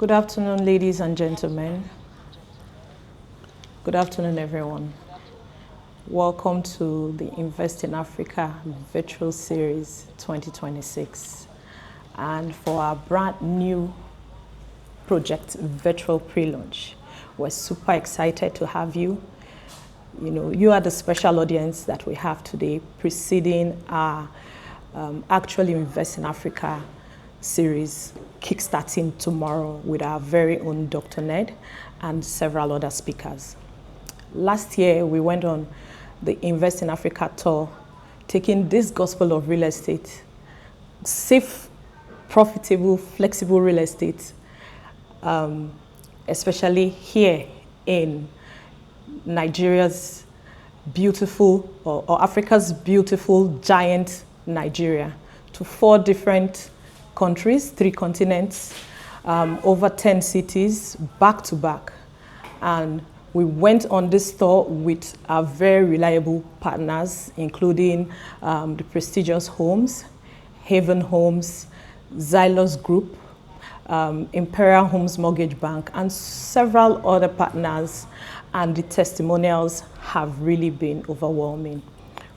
Good afternoon, ladies and gentlemen. Good afternoon, everyone. Welcome to the Invest in Africa Virtual Series 2026. And for our brand new project, Virtual Pre-Launch, we're super excited to have you. You are the special audience that we have today preceding our Actually Invest in Africa series kickstarting tomorrow with our very own Dr. Ned and several other speakers. Last year, we went on the Invest in Africa tour, taking this gospel of real estate, safe, profitable, flexible real estate, especially here in Nigeria's beautiful, or Africa's beautiful giant Nigeria, to 4 different countries, 3 continents, over 10 cities, back to back. And we went on this tour with our very reliable partners, including the prestigious Homes, Haven Homes, Xylos Group, Imperial Homes Mortgage Bank, and several other partners, and the testimonials have really been overwhelming.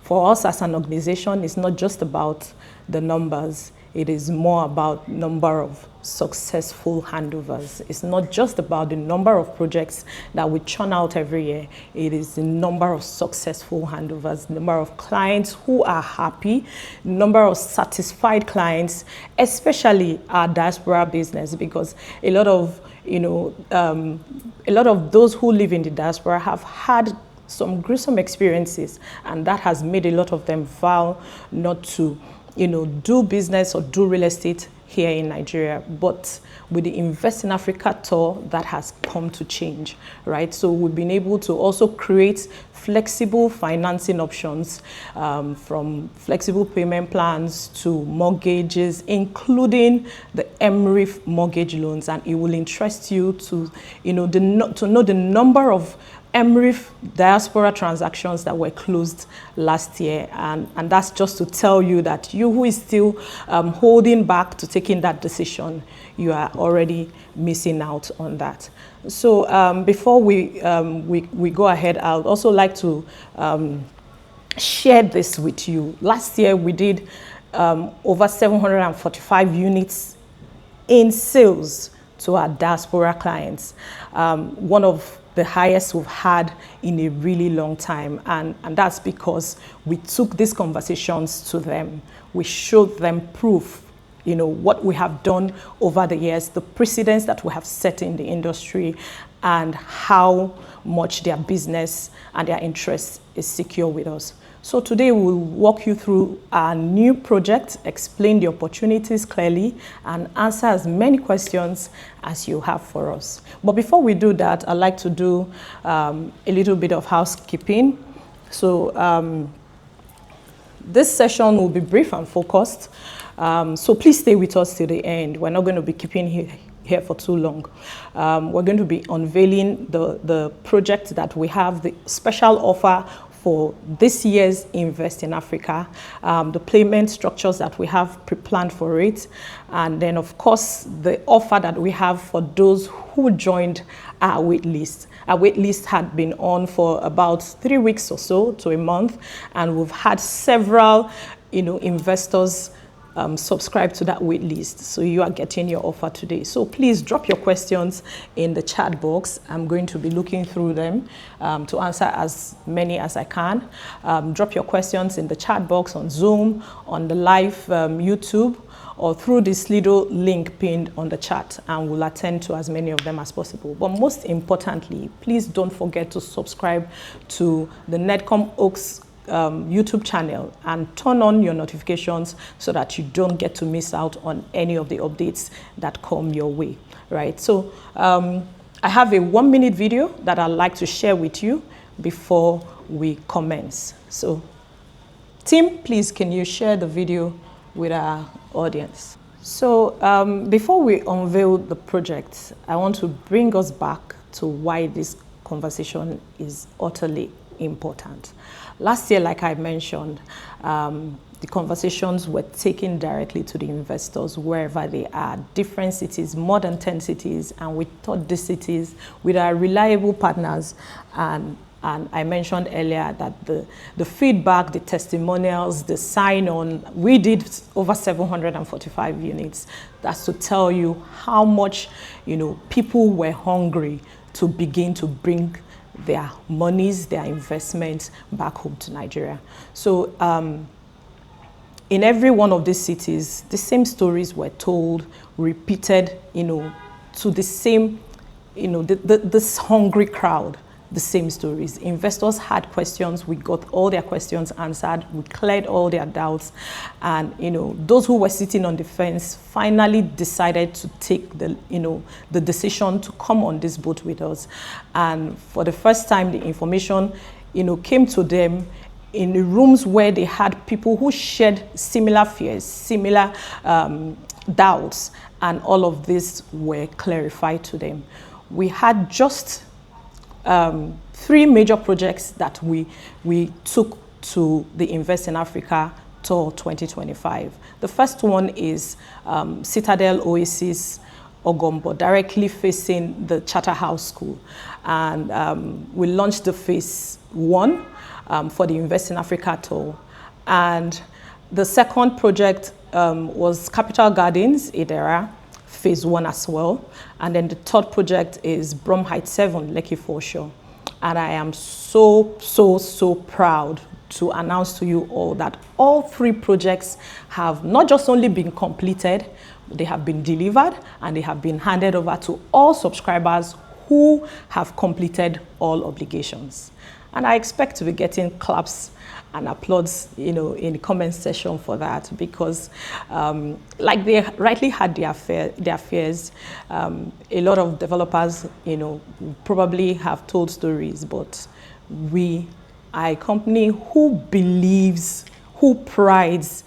For us as an organization, it's not just about the numbers, it is more about number of successful handovers. It's not just about the number of projects that we churn out every year. It is the number of successful handovers, the number of clients who are happy, number of satisfied clients, especially our diaspora business, because a lot of those who live in the diaspora have had some gruesome experiences, and that has made a lot of them vow not to do business or do real estate here in Nigeria. But with the Invest in Africa tour, that has come to change, right? So we've been able to also create flexible financing options, from flexible payment plans to mortgages, including the MREF mortgage loans. And it will interest you to know the number of MREF diaspora transactions that were closed last year, and that's just to tell you that you who is still holding back to taking that decision, you are already missing out on that. So before we go ahead, I would also like to share this with you. Last year we did over 745 units in sales to our diaspora clients, one of the highest we've had in a really long time. And that's because we took these conversations to them. We showed them proof, what we have done over the years, the precedents that we have set in the industry, and how much their business and their interest is secure with us. So today we'll walk you through our new project, explain the opportunities clearly, and answer as many questions as you have for us. But before we do that, I'd like to do a little bit of housekeeping. So this session will be brief and focused. So please stay with us till the end. We're not going to be keeping here for too long. We're going to be unveiling the project that we have, the special offer for this year's Invest in Africa, the payment structures that we have pre-planned for it, and then of course the offer that we have for those who joined our wait list. Our wait list had been on for about 3 weeks or so to a month, and we've had several investors subscribe to that wait list. So you are getting your offer today. So please drop your questions in the chat box. I'm going to be looking through them to answer as many as I can. Drop your questions in the chat box on Zoom, on the live YouTube, or through this little link pinned on the chat, and we'll attend to as many of them as possible. But most importantly, please don't forget to subscribe to the Nedcom Oaks YouTube channel and turn on your notifications so that you don't get to miss out on any of the updates that come your way, right? So I have a 1-minute video that I'd like to share with you before we commence. So Tim, please, can you share the video with our audience? So before we unveil the project, I want to bring us back to why this conversation is utterly important. Last year, like I mentioned, the the conversations were taken directly to the investors wherever they are, different cities, more than 10 cities, and we thought these cities with our reliable partners. And I mentioned earlier that the feedback, the testimonials, the sign-on, we did over 745 units. That's to tell you how much, people were hungry to begin to bring their monies, their investments back home to Nigeria. So in every one of these cities, the same stories were told, repeated, to the same, this hungry crowd, the same stories. Investors had questions, we got all their questions answered, we cleared all their doubts, and those who were sitting on the fence finally decided to take the decision to come on this boat with us. And for the first time, the information came to them in the rooms where they had people who shared similar fears, similar doubts, and all of this were clarified to them. We had just 3 major projects that we took to the Invest in Africa Tour 2025. The first one is Citadel Oasis Ogombo, directly facing the Charterhouse School. And we launched the phase 1 for the Invest in Africa Tour. And the second project was Capital Gardens, Idera, phase 1 as well. And then the third project is Brom Heights 7, Lekki Foreshore. And I am so proud to announce to you all that all 3 projects have not just only been completed, they have been delivered and they have been handed over to all subscribers who have completed all obligations. And I expect to be getting claps and applause, in the comment section for that, because like they rightly had their fears. A lot of developers, probably have told stories, but we are a company who believes, who prides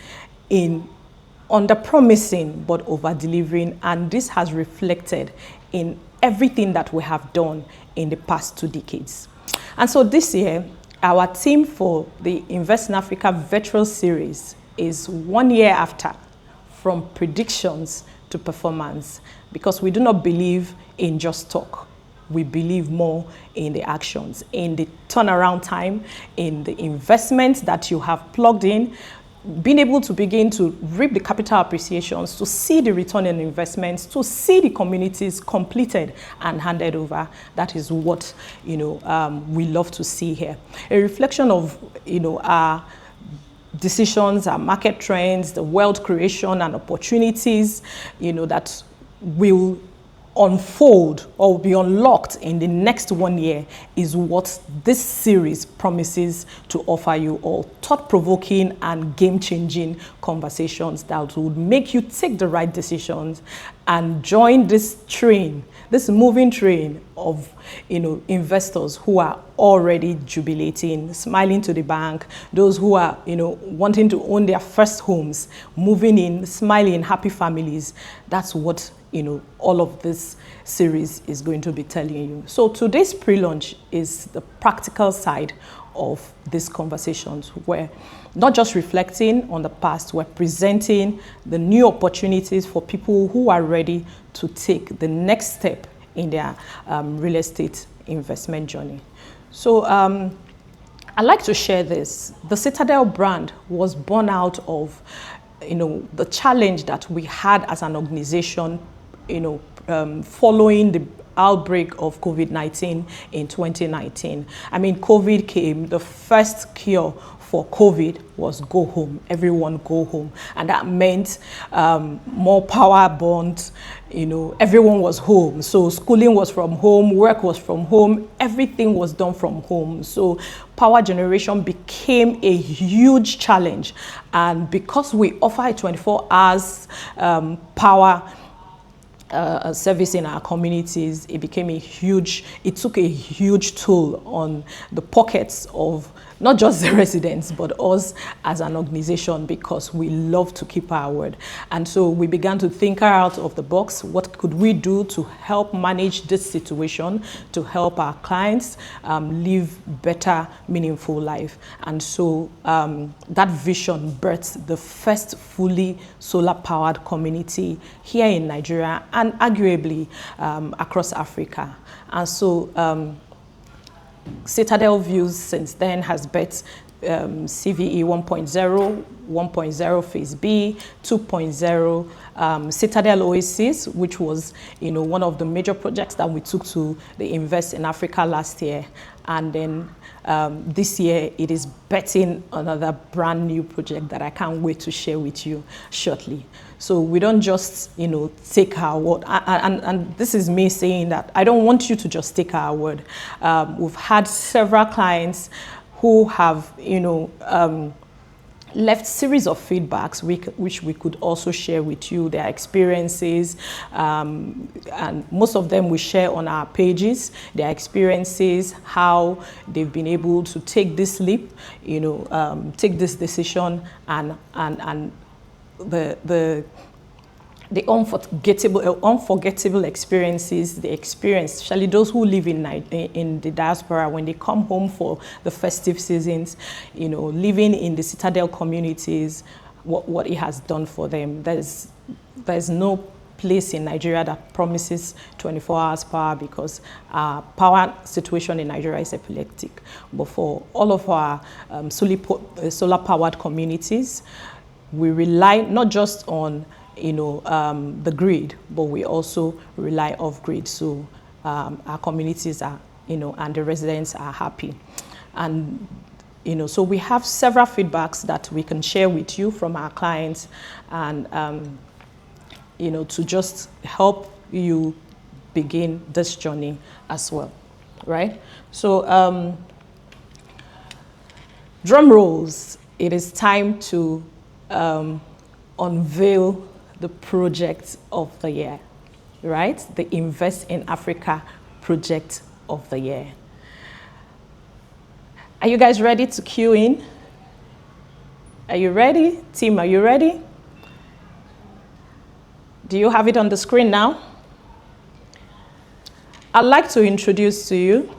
in under-promising but over-delivering, and this has reflected in everything that we have done in the past 2 decades. And so this year, our theme for the Invest in Africa Virtual Series is 1 year after, from predictions to performance, because we do not believe in just talk. We believe more in the actions, in the turnaround time, in the investments that you have plugged in, being able to begin to reap the capital appreciations, to see the return on investments, to see the communities completed and handed over. That is what we love to see here. A reflection of our decisions, our market trends, the wealth creation and opportunities that will unfold or be unlocked in the next 1 year is what this series promises to offer you all. Thought-provoking and game-changing conversations that would make you take the right decisions and join this train, this moving train of investors who are already jubilating, smiling to the bank, those who are wanting to own their first homes, moving in, smiling, happy families. That's what all of this series is going to be telling you. So today's pre-launch is the practical side of these conversations. We're not just reflecting on the past, we're presenting the new opportunities for people who are ready to take the next step in their real estate investment journey. So I'd like to share this. The Citadel brand was born out of the challenge that we had as an organization following the outbreak of COVID-19 in 2019. I mean, COVID came, the first cure for COVID was go home, everyone go home. And that meant more power bonds, everyone was home. So schooling was from home, work was from home, everything was done from home. So power generation became a huge challenge. And because we offer 24 hours power, service in our communities, it took a huge toll on the pockets of not just the residents, but us as an organization, because we love to keep our word. And so we began to think out of the box. What could we do to help manage this situation, to help our clients live better, meaningful life? And so that vision birthed the first fully solar-powered community here in Nigeria and arguably across Africa. And so Citadel Views since then has bet CVE 1.0, 1.0 Phase B, 2.0, Citadel Oasis, which was one of the major projects that we took to the Invest in Africa last year. And then this year, it is betting another brand new project that I can't wait to share with you shortly. So we don't just, take our word. And this is me saying that I don't want you to just take our word. We've had several clients who have, left series of feedbacks which we could also share with you, their experiences, and most of them we share on our pages, their experiences, how they've been able to take this leap, take this decision, and the unforgettable experiences they experience, especially those who live in the diaspora when they come home for the festive seasons, living in the Citadel communities, what it has done for them. There's no place in Nigeria that promises 24 hours power, because our power situation in Nigeria is epileptic. But for all of our solar-powered communities, we rely not just on the grid, but we also rely off grid. So our communities are, and the residents are happy. And, so we have several feedbacks that we can share with you from our clients, and, to just help you begin this journey as well, right? So drum rolls, it is time to unveil the project of the year, right? The Invest in Africa project of the year. Are you guys ready to cue in? Are you ready? Team, are you ready? Do you have it on the screen now? I'd like to introduce to you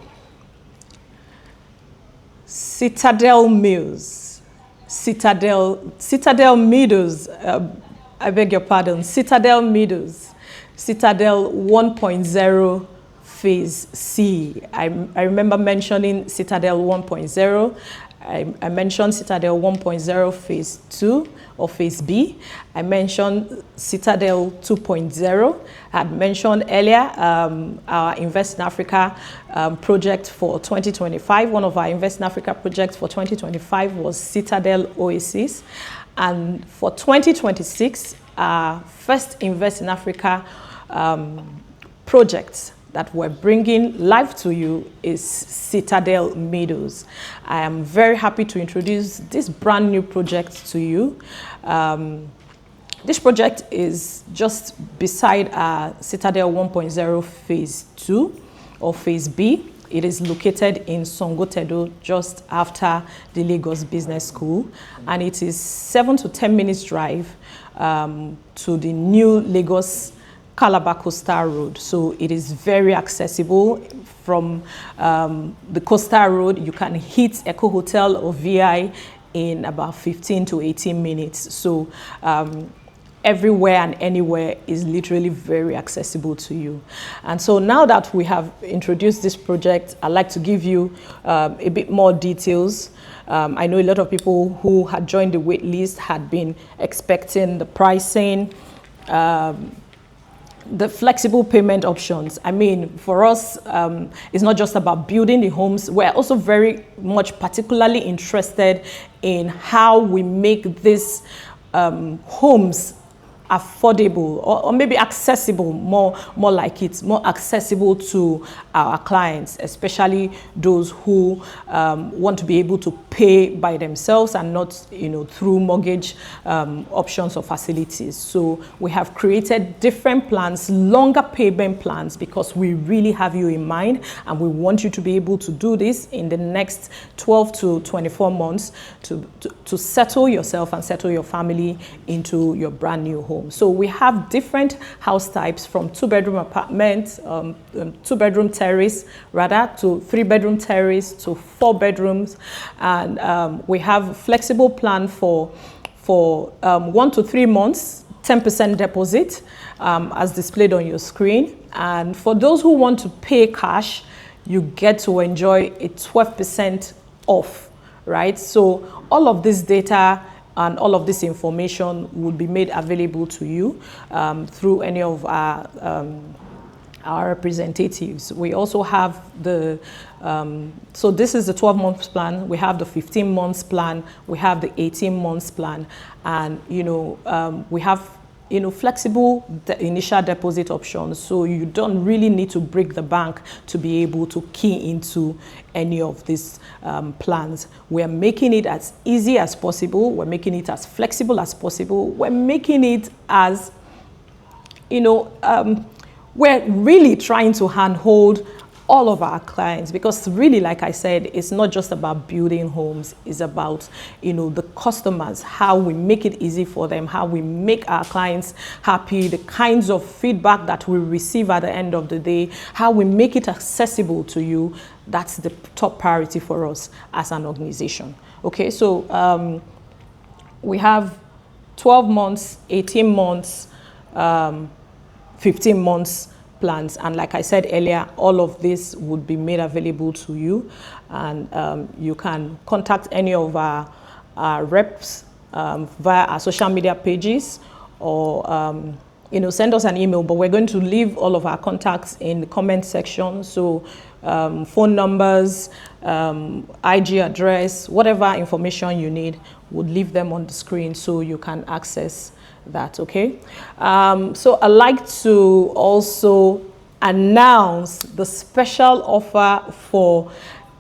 Citadel Mills. Citadel Meadows, I beg your pardon, Citadel Meadows, Citadel 1.0 Phase C. I remember mentioning Citadel 1.0. I mentioned Citadel 1.0 Phase 2 or Phase B. I mentioned Citadel 2.0. I had mentioned earlier our Invest in Africa project for 2025. One of our Invest in Africa projects for 2025 was Citadel Oasis. And for 2026, our first Invest in Africa project that we're bringing live to you is Citadel Meadows. I am very happy to introduce this brand new project to you. This project is just beside our Citadel 1.0 Phase 2 or Phase B. It is located in Songotedo, just after the Lagos Business School, and it is 7 to 10 minutes drive to the new Lagos Calabar Coastal Road. So it is very accessible. From the Coastal Road, you can hit Echo Hotel or VI in about 15 to 18 minutes. So everywhere and anywhere is literally very accessible to you. And so now that we have introduced this project, I'd like to give you a bit more details. I know a lot of people who had joined the wait list had been expecting the pricing, the flexible payment options. I mean, for us, it's not just about building the homes. We're also very much particularly interested in how we make these homes affordable or maybe accessible, more like it's more accessible to our clients, especially those who want to be able to pay by themselves and not, you know, through mortgage options or facilities. So we have created different plans, longer payment plans, because we really have you in mind and we want you to be able to do this in the next 12 to 24 months to settle yourself and settle your family into your brand new home. So we have different house types, from 2-bedroom apartments, 2-bedroom terrace rather, to 3-bedroom terrace, to 4 bedrooms. And we have flexible plan for 1 to 3 months, 10% deposit, as displayed on your screen. And for those who want to pay cash, you get to enjoy a 12% off, right? So all of this data and all of this information will be made available to you through any of our representatives. We also have the, so this is the 12-month plan. We have the 15 months plan. We have the 18 months plan. And, you know, we have, you know, flexible initial deposit options, so you don't really need to break the bank to be able to key into any of these plans. We're making it as easy as possible. We're making it as flexible as possible. We're making it as, you know, we're really trying to handhold all of our clients, because really, like I said, it's not just about building homes, it's about, you know, the customers, how we make it easy for them, how we make our clients happy, the kinds of feedback that we receive at the end of the day, how we make it accessible to you. That's the top priority for us as an organization. Okay, so we have 12 months, 18 months, 15 months plans, and like I said earlier, all of this would be made available to you, and you can contact any of our reps via our social media pages, or you know, send us an email. But we're going to leave all of our contacts in the comment section, so phone numbers, IG address, whatever information you need, we'll leave them on the screen so you can access that. Okay, so I'd like to also announce the special offer for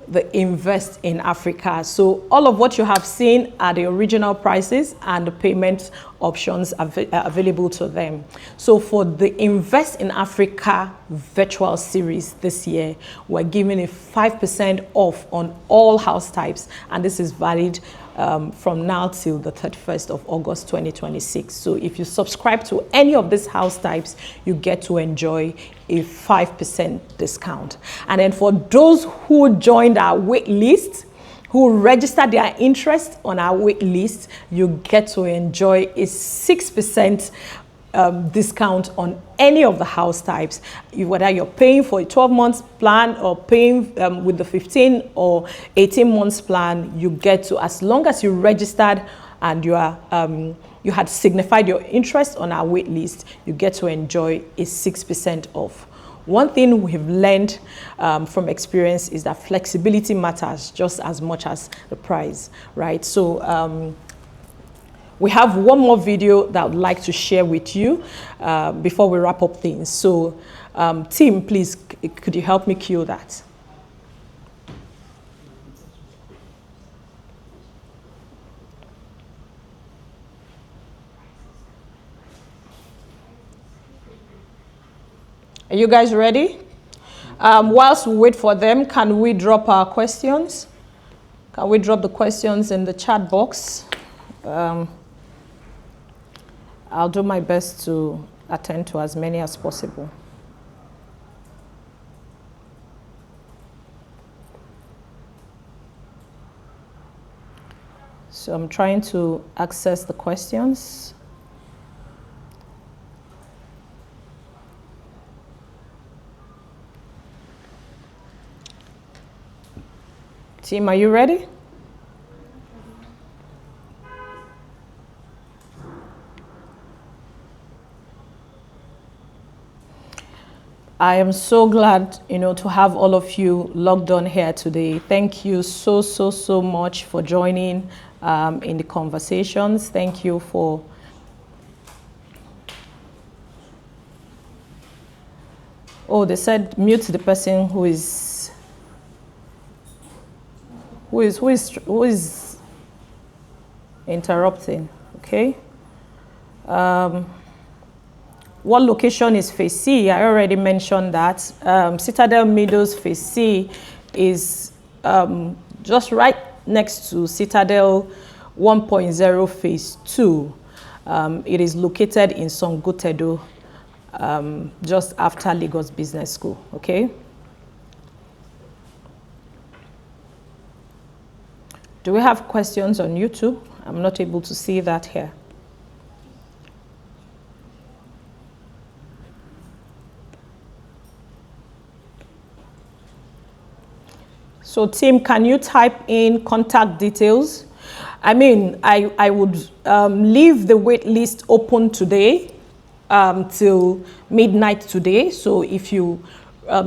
the Invest in Africa. So all of what you have seen are the original prices and the payment options available to them. So for the Invest in Africa virtual series this year, we're giving a 5% off on all house types, and this is valid from now till the 31st of August 2026. So if you subscribe to any of these house types, you get to enjoy a 5% discount. And then for those who joined our wait list, who registered their interest on our wait list, you get to enjoy a 6% discount on any of the house types. Whether you're paying for a 12 months plan or paying with the 15 or 18 months plan, you get to, as long as you registered and you are you had signified your interest on our wait list, you get to enjoy a 6% off. One thing we've learned from experience is that flexibility matters just as much as the price, right? So we have one more video that I would like to share with you before we wrap up things. So Tim, please, could you help me cue that? Are you guys ready? Whilst we wait for them, can we drop our questions? Can we drop the questions in the chat box? I'll do my best to attend to as many as possible. So I'm trying to access the questions. Team, are you ready? I am so glad, to have all of you logged on here today. Thank you so much for joining in the conversations. Thank you for Oh, they said mute the person who is interrupting. Okay. What location is Phase C? I already mentioned that. Citadel Meadows Phase C is just right next to Citadel 1.0 Phase 2. It is located in Songotedo, just after Lagos Business School, okay? Do we have questions on YouTube? I'm not able to see that here. So team, can you type in contact details? I mean, I would leave the wait list open today till midnight today. So if you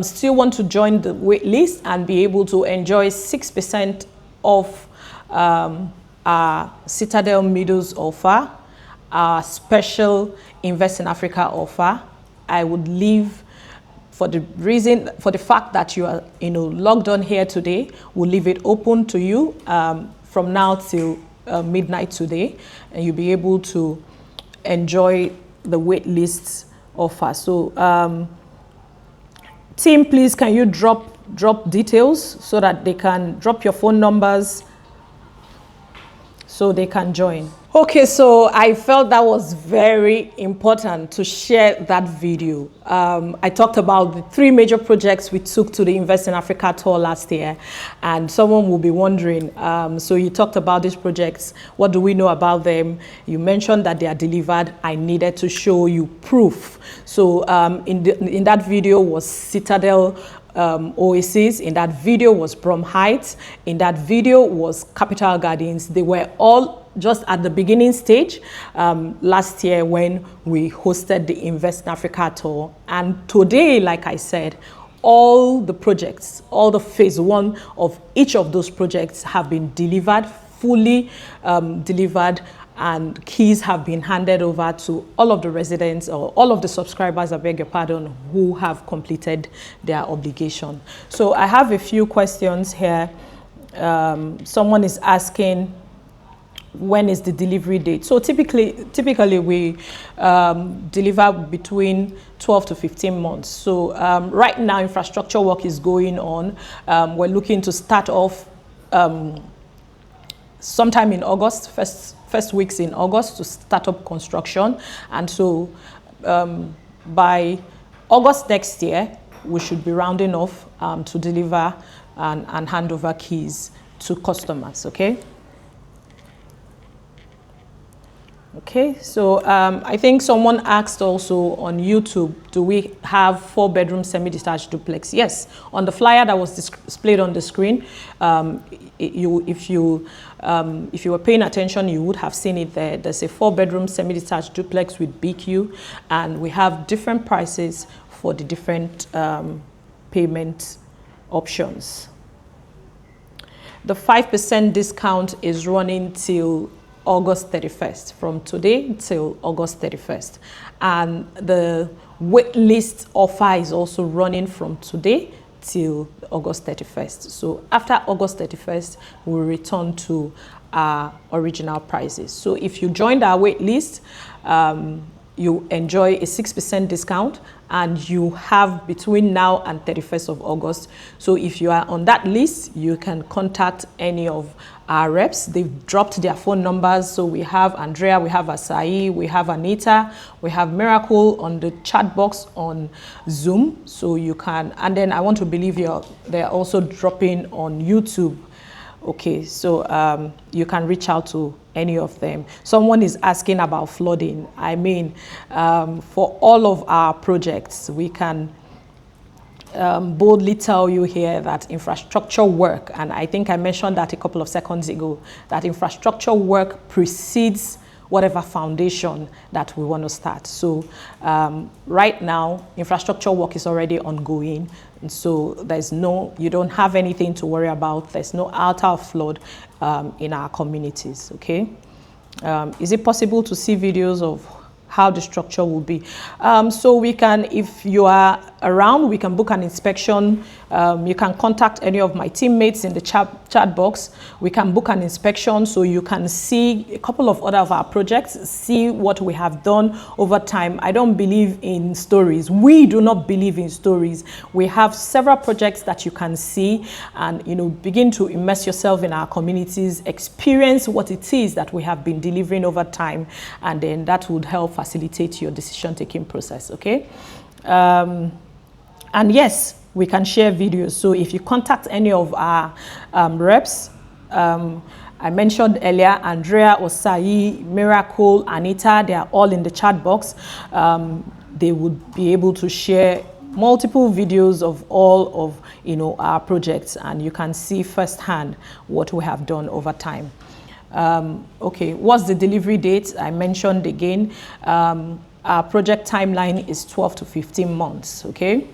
still want to join the wait list and be able to enjoy 6% of our Citadel Meadows offer, our special Invest in Africa offer, I would leave for the fact that you are logged on here today, we'll leave it open to you from now till midnight today, and you'll be able to enjoy the wait list offer. So team, please can you drop details so that they can drop your phone numbers so they can join. Okay, so I felt that was very important to share that video. I talked about the 3 major projects we took to the Invest in Africa tour last year, and someone will be wondering, so you talked about these projects, what do we know about them? You mentioned that they are delivered. I needed to show you proof. So in that video was Citadel Oasis, in that video was Brom Heights, in that video was Capital Gardens. They were all just at the beginning stage last year when we hosted the Invest in Africa tour. And today, like I said, all the projects, all the phase 1 of each of those projects have been delivered, fully delivered, and keys have been handed over to all of the residents or all of the subscribers, I beg your pardon, who have completed their obligation. So I have a few questions here. Someone is asking, when is the delivery date? So typically we deliver between 12 to 15 months. So right now infrastructure work is going on. We're looking to start off sometime in August, first weeks in August, to start up construction. And so by August next year, we should be rounding off to deliver and hand over keys to customers, okay? Okay, so I think someone asked also on YouTube, do we have 4-bedroom semi-detached duplex? Yes, on the flyer that was displayed on the screen, if you were paying attention, you would have seen it there. There's a 4-bedroom semi-detached duplex with BQ, and we have different prices for the different payment options. The 5% discount is running till August 31st, from today till August 31st. And the wait list offer is also running from today till August 31st. So after August 31st, we'll return to our original prices. So if you joined our wait list, you enjoy a 6% discount, and you have between now and 31st of August. So if you are on that list, you can contact any of our reps. They've dropped their phone numbers. So we have Andrea, we have Asai, we have Anita, we have Miracle on the chat box on Zoom. So you can, and then I want to believe they're also dropping on YouTube. Okay, so you can reach out to any of them. Someone is asking about flooding. I mean, for all of our projects, we can boldly tell you here that infrastructure work, and I think I mentioned that a couple of seconds ago, that infrastructure work precedes whatever foundation that we want to start. So right now, infrastructure work is already ongoing. And so you don't have anything to worry about. There's no altar of flood in our communities, okay? Is it possible to see videos of how the structure will be? So we can, if you are around, we can book an inspection. You can contact any of my teammates in the chat box. We can book an inspection so you can see a couple of other of our projects, see what we have done over time. I don't believe in stories. We do not believe in stories. We have several projects that you can see and, you know, begin to immerse yourself in our communities, experience what it is that we have been delivering over time, and then that would help facilitate your decision-taking process, okay? And yes, we can share videos. So if you contact any of our reps, I mentioned earlier, Andrea, Osai, Miracle, Anita, they are all in the chat box. They would be able to share multiple videos of all of, you know, our projects, and you can see firsthand what we have done over time. Okay, what's the delivery date? I mentioned again, our project timeline is 12 to 15 months, okay?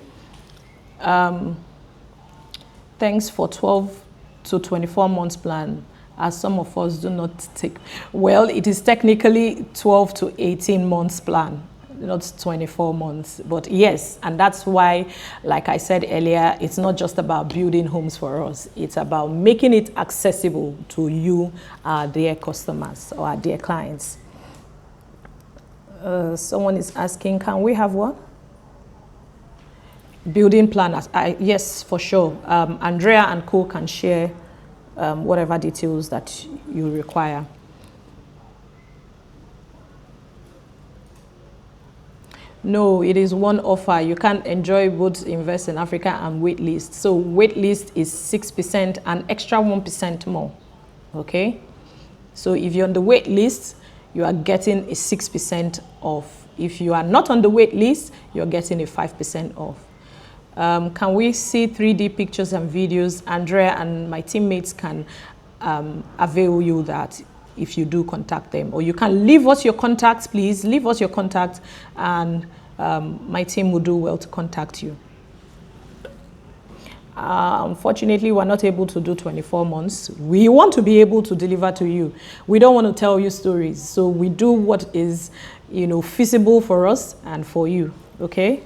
Thanks for 12 to 24 months plan, as some of us do not take. Well, it is technically 12 to 18 months plan, not 24 months, but yes, and that's why, like I said earlier, it's not just about building homes for us, it's about making it accessible to you, our dear customers or our dear clients. Someone is asking, can we have what? Building planners. Yes, for sure. Andrea and co can share whatever details that you require. No, it is one offer. You can't enjoy both Invest in Africa and waitlist. So waitlist is 6% and extra 1% more. Okay? So if you're on the waitlist, you are getting a 6% off. If you are not on the waitlist, you're getting a 5% off. Can we see 3D pictures and videos? Andrea and my teammates can avail you that if you do contact them. Or you can leave us your contacts, please. Leave us your contact, and my team will do well to contact you. Unfortunately, we're not able to do 24 months. We want to be able to deliver to you. We don't want to tell you stories. So we do what is, you know, feasible for us and for you, okay?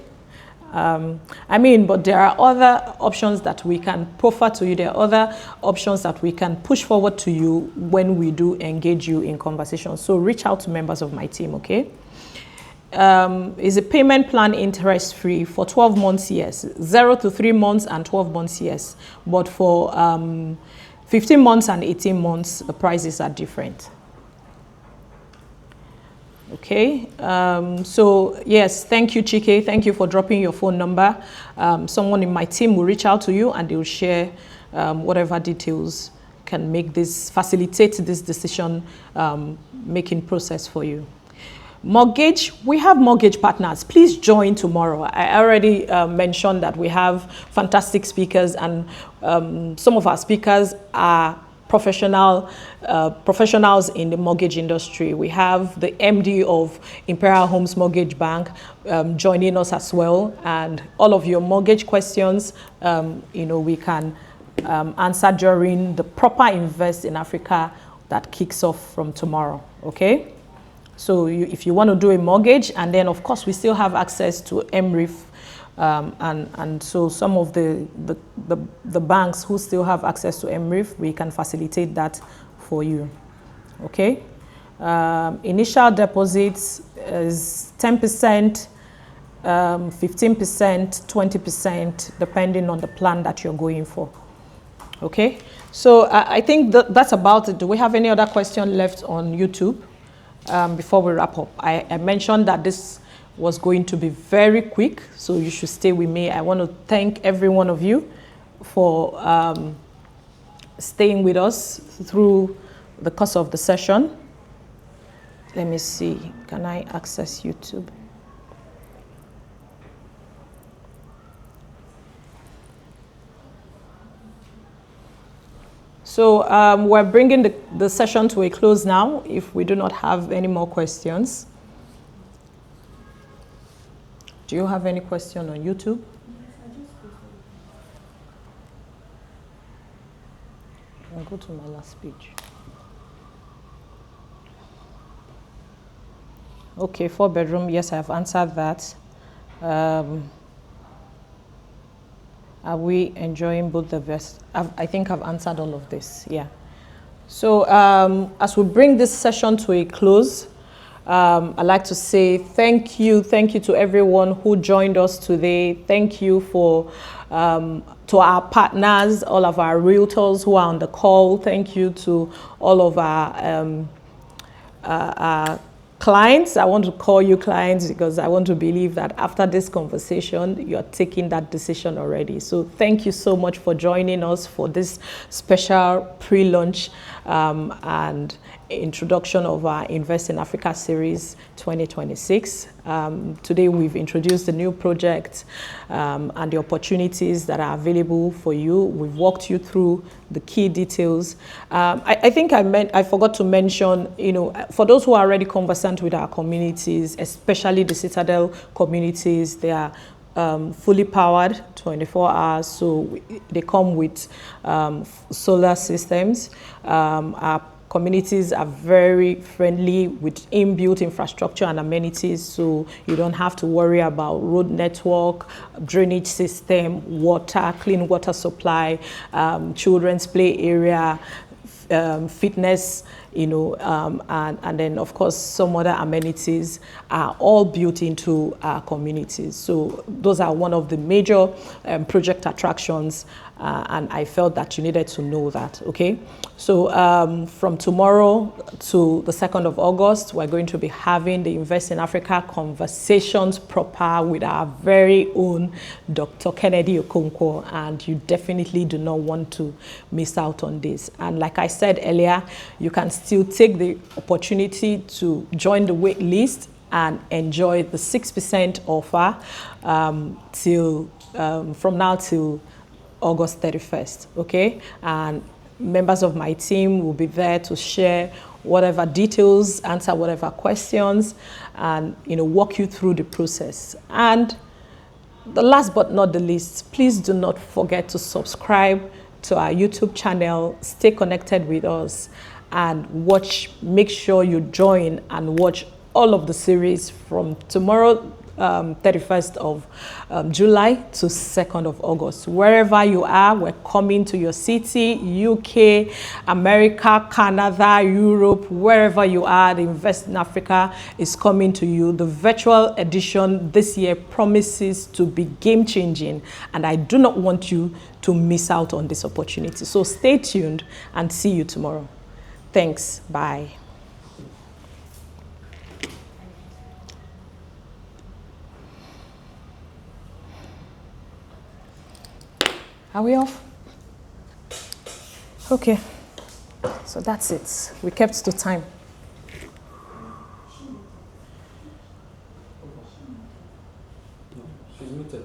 I mean, but there are other options that we can proffer to you. There are other options that we can push forward to you when we do engage you in conversation. So reach out to members of my team, okay? Is a payment plan interest-free for 12 months? Yes. 0 to 3 months and 12 months? Yes. But for 15 months and 18 months, the prices are different. Okay, so yes, thank you, Chike. Thank you for dropping your phone number. Someone in my team will reach out to you and they will share whatever details can make this, facilitate this decision making process for you. Mortgage, we have mortgage partners. Please join tomorrow. I already mentioned that we have fantastic speakers, and some of our speakers are professionals in the mortgage industry. We have the MD of Imperial Homes Mortgage Bank joining us as well, and all of your mortgage questions, you know, we can answer during the proper Invest in Africa that kicks off from tomorrow. Okay, so if you want to do a mortgage, and then of course we still have access to MREF. And so some of the banks who still have access to MREF, we can facilitate that for you. Okay. Initial deposits is 10%, 15%, 20%, depending on the plan that you're going for. Okay. So I think that's about it. Do we have any other question left on YouTube before we wrap up? I mentioned that this was going to be very quick, so you should stay with me. I want to thank every one of you for staying with us through the course of the session. Let me see, can I access YouTube? So we're bringing the session to a close now, if we do not have any more questions. Do you have any question on YouTube? I'll go to my last page. Okay, 4 bedroom. Yes, I have answered that. Are we enjoying both the best? I think I've answered all of this. Yeah. So as we bring this session to a close, I'd like to say thank you to everyone who joined us today. Thank you to our partners, all of our realtors who are on the call. Thank you to all of our clients. I want to call you clients because I want to believe that after this conversation, you're taking that decision already. So thank you so much for joining us for this special pre-launch and introduction of our Invest in Africa series 2026. Today we've introduced the new project and the opportunities that are available for you. We've walked you through the key details. I think I forgot to mention, for those who are already conversant with our communities, especially the Citadel communities, they are fully powered 24 hours, so they come with solar systems. Our communities are very friendly with inbuilt infrastructure and amenities, so you don't have to worry about road network, drainage system, water, clean water supply, children's play area, fitness, and then of course some other amenities are all built into our communities. So those are one of the major project attractions, and I felt that you needed to know that. Okay, so from tomorrow to the 2nd of August, we're going to be having the Invest in Africa conversations proper with our very own Dr. Kennedy Okonkwo, and you definitely do not want to miss out on this. And like I said earlier, you can still take the opportunity to join the wait list and enjoy the 6% offer from now till August 31st, okay? And members of my team will be there to share whatever details, answer whatever questions, and walk you through the process. And the last but not the least, please do not forget to subscribe to our YouTube channel, stay connected with us, and make sure you join and watch all of the series from tomorrow, 31st of July to 2nd of August. Wherever you are, we're coming to your city, UK, America, Canada, Europe, wherever you are, the Invest in Africa is coming to you. The virtual edition this year promises to be game-changing, and I do not want you to miss out on this opportunity. So stay tuned and see you tomorrow. Thanks. Bye. Are we off? Okay. So that's it. We kept to time. She's muted.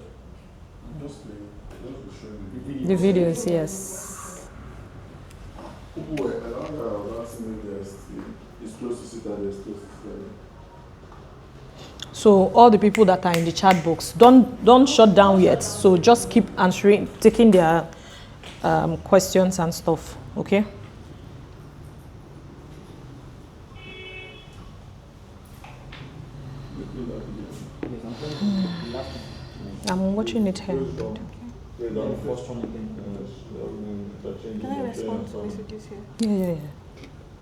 The videos, yes. So all the people that are in the chat box, don't shut down yet. So just keep answering, taking their questions and stuff. Okay. I'm watching it here. Can I respond to messages here? Yeah.